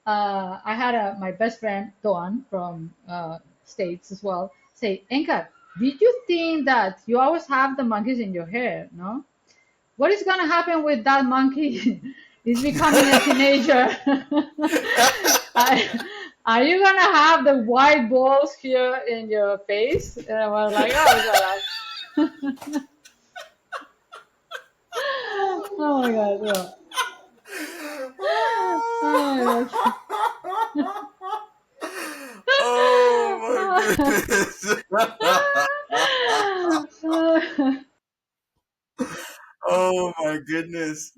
I had my best friend Dawn from States as well say, Enka, did you think that you always have the monkeys in your hair? No. What is gonna happen with that monkey? He's becoming a teenager. are, are you gonna have the white balls here in your face? And I was like, oh god. Oh my god, yeah. Oh Oh my my goodness. god. Oh my goodness.